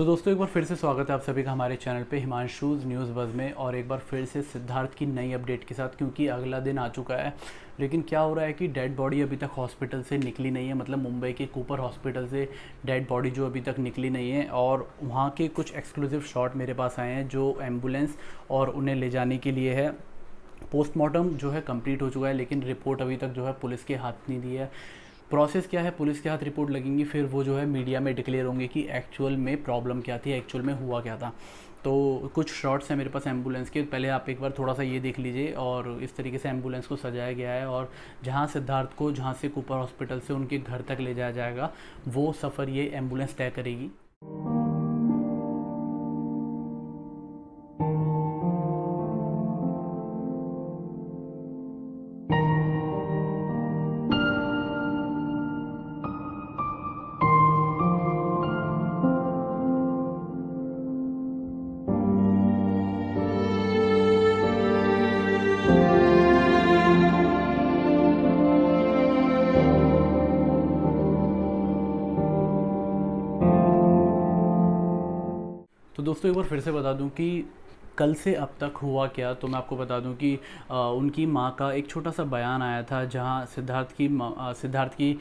सो दोस्तों, एक बार फिर से स्वागत है आप सभी का हमारे चैनल पे हिमांशुज़ न्यूज़ बज़ में। और एक बार फिर से सिद्धार्थ की नई अपडेट के साथ, क्योंकि अगला दिन आ चुका है। लेकिन क्या हो रहा है कि डेड बॉडी अभी तक हॉस्पिटल से निकली नहीं है, मतलब मुंबई के कूपर हॉस्पिटल से डेड बॉडी जो अभी तक निकली नहीं है। और वहाँ के कुछ एक्सक्लूसिव शॉट मेरे पास आए हैं जो एम्बुलेंस और उन्हें ले जाने के लिए है। पोस्टमार्टम जो है कंप्लीट हो चुका है, लेकिन रिपोर्ट अभी तक जो है पुलिस के हाथ नहीं दी है। प्रोसेस क्या है, पुलिस के हाथ रिपोर्ट लगेंगी, फिर वो जो है मीडिया में डिक्लेयर होंगे कि एक्चुअल में प्रॉब्लम क्या थी, एक्चुअल में हुआ क्या था। तो कुछ शॉट्स हैं मेरे पास एम्बुलेंस के, पहले आप एक बार थोड़ा सा ये देख लीजिए। और इस तरीके से एम्बुलेंस को सजाया गया है, और जहाँ सिद्धार्थ को, जहाँ से कूपर हॉस्पिटल से उनके घर तक ले जाया जाएगा, वो सफ़र ये एम्बुलेंस तय करेगी। तो दोस्तों, एक बार फिर से बता दूं कि कल से अब तक हुआ क्या। तो मैं आपको बता दूं कि उनकी माँ का एक छोटा सा बयान आया था, जहां सिद्धार्थ की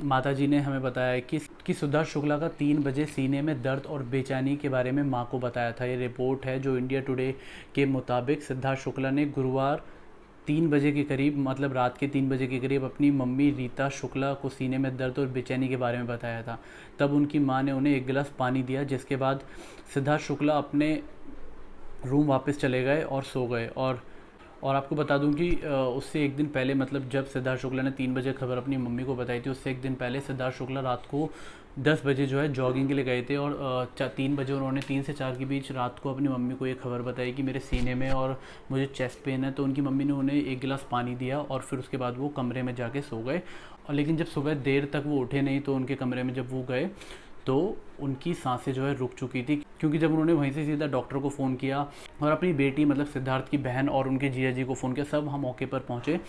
माताजी ने हमें बताया कि सिद्धार्थ शुक्ला का 3 बजे सीने में दर्द और बेचैनी के बारे में माँ को बताया था। ये रिपोर्ट है जो इंडिया टुडे के मुताबिक सिद्धार्थ शुक्ला ने गुरुवार 3 बजे के करीब, मतलब रात के 3 बजे के करीब, अपनी मम्मी रीता शुक्ला को सीने में दर्द और बेचैनी के बारे में बताया था। तब उनकी मां ने उन्हें एक गिलास पानी दिया, जिसके बाद सिद्धार्थ शुक्ला अपने रूम वापस चले गए और सो गए। और आपको बता दूं कि उससे एक दिन पहले, मतलब जब सिद्धार्थ शुक्ला ने 3 बजे खबर अपनी मम्मी को बताई थी, उससे एक दिन पहले सिद्धार्थ शुक्ला रात को 10 बजे जो है जॉगिंग के लिए गए थे। और 3 बजे उन्होंने 3 से 4 के बीच रात को अपनी मम्मी को ये खबर बताई कि मेरे सीने में और मुझे चेस्ट पेन है। तो उनकी मम्मी ने उन्हें एक गिलास पानी दिया, और फिर उसके बाद वो कमरे में जाके सो गए। और लेकिन जब सुबह देर तक वो उठे नहीं, तो उनके कमरे में जब वो गए तो उनकी सांसें जो है रुक चुकी थी, क्योंकि जब उन्होंने वहीं से सीधा डॉक्टर को फ़ोन किया और अपनी बेटी, मतलब सिद्धार्थ की बहन और उनके जीजा जी को फ़ोन किया, सब हम मौके पर पहुंचे।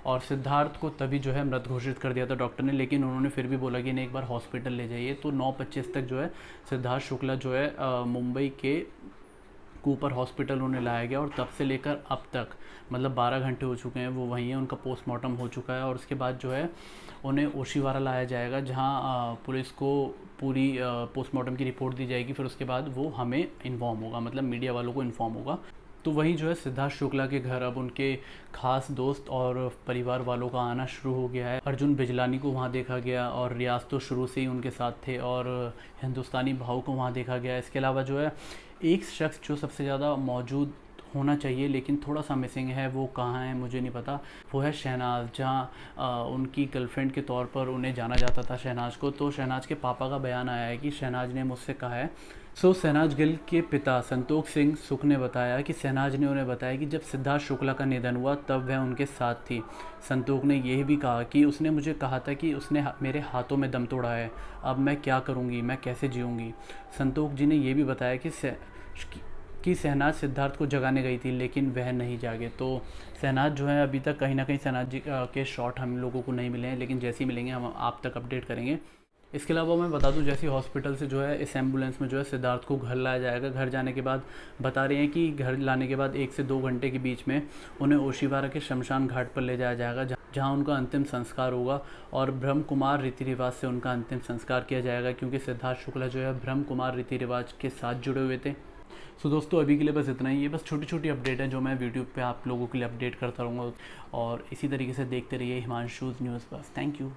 और सिद्धार्थ को तभी जो है मृत घोषित कर दिया था डॉक्टर ने। लेकिन उन्होंने फिर भी बोला कि इन्हें एक बार हॉस्पिटल ले जाइए। तो 9:25 तक जो है सिद्धार्थ शुक्ला जो है मुंबई के कूपर हॉस्पिटल उन्हें लाया गया। और तब से लेकर अब तक, मतलब 12 घंटे हो चुके हैं, वो वहीं है। उनका पोस्टमार्टम हो चुका है, और उसके बाद जो है उन्हें ओशीवारा लाया जाएगा, जहां पुलिस को पूरी पोस्टमार्टम की रिपोर्ट दी जाएगी। फिर उसके बाद वो हमें इन्फॉर्म होगा, मतलब मीडिया वालों को इन्फॉर्म होगा। तो वहीं जो है सिद्धार्थ शुक्ला के घर अब उनके खास दोस्त और परिवार वालों का आना शुरू हो गया है। अर्जुन बिजलानी को वहाँ देखा गया, और रियाज तो शुरू से ही उनके साथ थे, और हिंदुस्तानी भाव को वहाँ देखा गया। इसके अलावा जो है एक शख्स जो सबसे ज़्यादा मौजूद होना चाहिए लेकिन थोड़ा सा मिसिंग है, वो कहाँ है मुझे नहीं पता। वो है शहनाज, जहाँ उनकी गर्लफ्रेंड के तौर पर उन्हें जाना जाता था, शहनाज को। तो शहनाज के पापा का बयान आया है कि शहनाज ने मुझसे कहा है। शहनाज गिल के पिता संतोष सिंह सुख ने बताया कि शहनाज ने उन्हें बताया कि जब सिद्धार्थ शुक्ला का निधन हुआ तब वह उनके साथ थी। संतोष ने यह भी कहा कि उसने मुझे कहा था कि उसने मेरे हाथों में दम तोड़ा है, अब मैं क्या करूँगी, मैं कैसे जीऊँगी। संतोष जी ने यह भी बताया कि शहनाज सिद्धार्थ को जगाने गई थी, लेकिन वह नहीं जागे। तो शहनाज जो है, अभी तक कहीं ना कहीं शहनाज जी के शॉट हम लोगों को नहीं मिले हैं, लेकिन जैसे ही मिलेंगे हम आप तक अपडेट करेंगे। इसके अलावा मैं बता दूं, जैसे हॉस्पिटल से जो है इस एम्बुलेंस में जो है सिद्धार्थ को घर लाया जाएगा। घर जाने के बाद बता रहे हैं कि घर लाने के बाद 1 से 2 घंटे के बीच में उन्हें ओशीवारा के शमशान घाट पर ले जाया जाएगा, जहां उनका अंतिम संस्कार होगा। और ब्रह्म कुमार रीति रिवाज से उनका अंतिम संस्कार किया जाएगा, क्योंकि सिद्धार्थ शुक्ला जो है ब्रह्म कुमार रीति रिवाज के साथ जुड़े हुए थे। सो दोस्तों, अभी के लिए बस इतना ही। ये बस छोटी छोटी अपडेट है जो मैं यूट्यूब पे आप लोगों के लिए अपडेट करता रहूँगा। और इसी तरीके से देखते रहिए हिमांशुज़ न्यूज़ बस। Thank you.